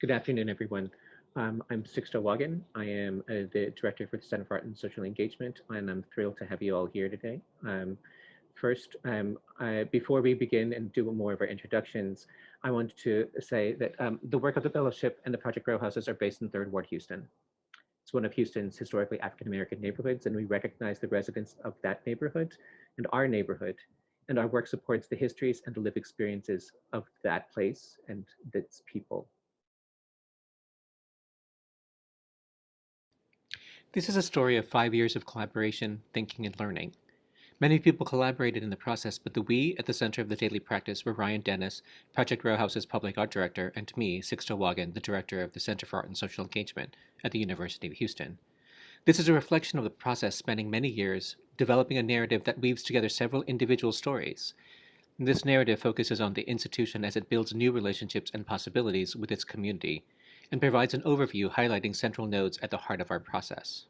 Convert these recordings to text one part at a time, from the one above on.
Good afternoon, everyone. I'm Sixto Wagan. I am the director for the Center for Art and Social Engagement, and I'm thrilled to have you all here today. First, before we begin and do more of our introductions, I want to say that the work of the Fellowship and the Project Row Houses are based in Third Ward, Houston. It's one of Houston's historically African American neighborhoods, and we recognize the residents of that neighborhood and our neighborhood. And our work supports the histories and the lived experiences of that place and its people. This is a story of 5 years of collaboration, thinking, and learning. Many people collaborated in the process, but the we at the center of the daily practice were Ryan Dennis, Project Row House's public art director, and me, Sixto Wagan, the director of the Center for Art and Social Engagement at the University of Houston. This is a reflection of the process spanning many years, developing a narrative that weaves together several individual stories. This narrative focuses on the institution as it builds new relationships and possibilities with its community, and provides an overview highlighting central nodes at the heart of our process.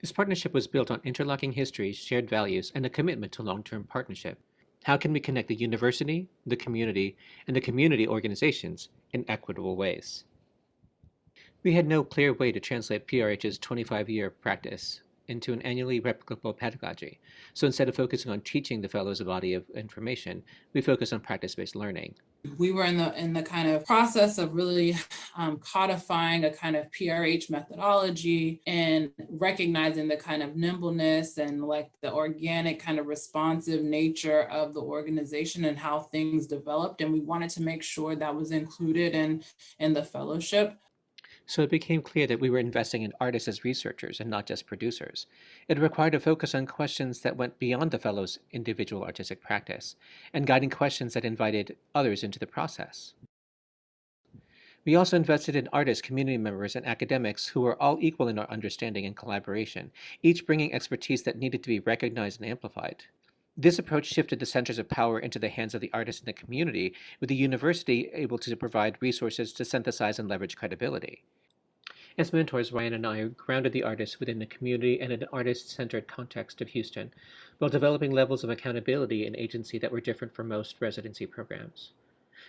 This partnership was built on interlocking histories, shared values, and a commitment to long-term partnership. How can we connect the university, the community, and the community organizations in equitable ways? We had no clear way to translate PRH's 25-year practice into an annually replicable pedagogy, so instead of focusing on teaching the fellows a body of information, we focus on practice-based learning. We were in the kind of process of really codifying a kind of PRH methodology and recognizing the kind of nimbleness and like the organic kind of responsive nature of the organization and how things developed. And we wanted to make sure that was included in the fellowship. So it became clear that we were investing in artists as researchers and not just producers. It required a focus on questions that went beyond the fellows' individual artistic practice, and guiding questions that invited others into the process. We also invested in artists, community members, and academics who were all equal in our understanding and collaboration, each bringing expertise that needed to be recognized and amplified. This approach shifted the centers of power into the hands of the artists in the community, with the university able to provide resources to synthesize and leverage credibility. As mentors, Ryan and I grounded the artists within the community and an artist-centered context of Houston, while developing levels of accountability and agency that were different from most residency programs.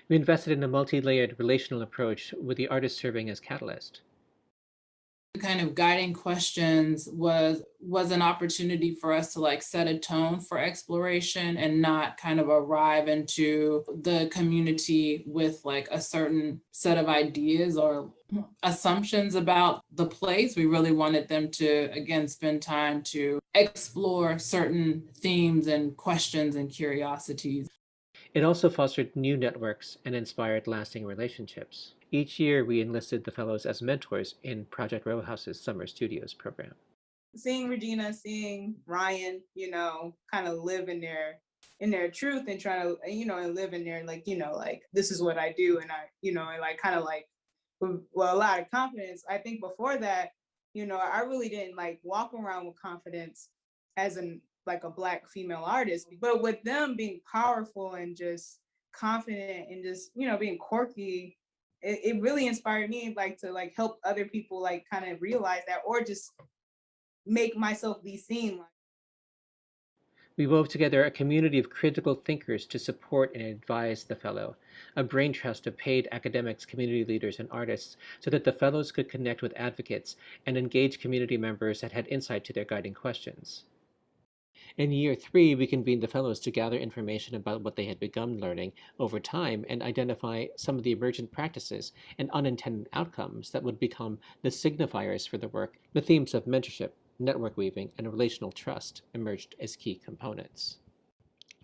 We invested in a multi-layered relational approach with the artist serving as catalyst. Kind of guiding questions was an opportunity for us to like set a tone for exploration and not kind of arrive into the community with like a certain set of ideas or assumptions about the place. We really wanted them to again spend time to explore certain themes and questions and curiosities. It also fostered new networks and inspired lasting relationships. Each year, we enlisted the fellows as mentors in Project Row House's Summer Studios program. Seeing Regina, seeing Ryan, kind of live in their truth and try to, and live in there, like this is what I do, and and like kind of like, well, a lot of confidence. I think before that, I really didn't like walk around with confidence as an like a Black female artist, but with them being powerful and just confident and just being quirky, it really inspired me like to like help other people like kind of realize that or just make myself be seen. We wove together a community of critical thinkers to support and advise the fellow, a brain trust of paid academics, community leaders, and artists, so that the fellows could connect with advocates and engage community members that had insight to their guiding questions. In year 3, we convened the fellows to gather information about what they had begun learning over time and identify some of the emergent practices and unintended outcomes that would become the signifiers for the work. The themes of mentorship, network weaving, and relational trust emerged as key components.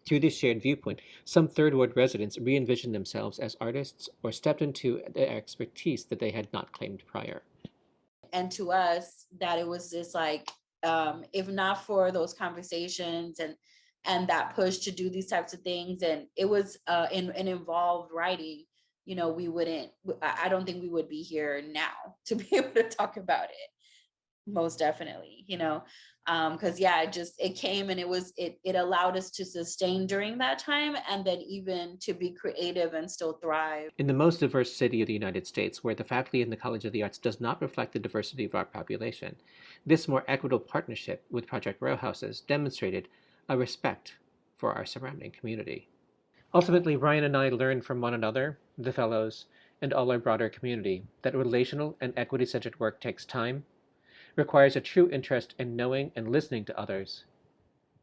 Through this shared viewpoint, some Third Ward residents re-envisioned themselves as artists or stepped into the expertise that they had not claimed prior. And to us, that it was just like, if not for those conversations and that push to do these types of things, and it was in involved writing, I don't think we would be here now to be able to talk about it. Most definitely, because it came and it allowed us to sustain during that time, and then even to be creative and still thrive. In the most diverse city of the United States, where the faculty in the College of the Arts does not reflect the diversity of our population, this more equitable partnership with Project Row Houses demonstrated a respect for our surrounding community. Ultimately, Ryan and I learned from one another, the fellows, and all our broader community that relational and equity-centered work takes time, requires a true interest in knowing and listening to others.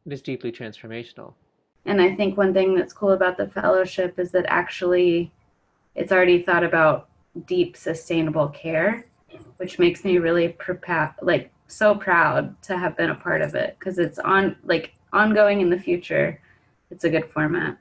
It is deeply transformational. And I think one thing that's cool about the fellowship is that actually it's already thought about deep sustainable care, which makes me really so proud to have been a part of it, because it's ongoing in the future. It's a good format.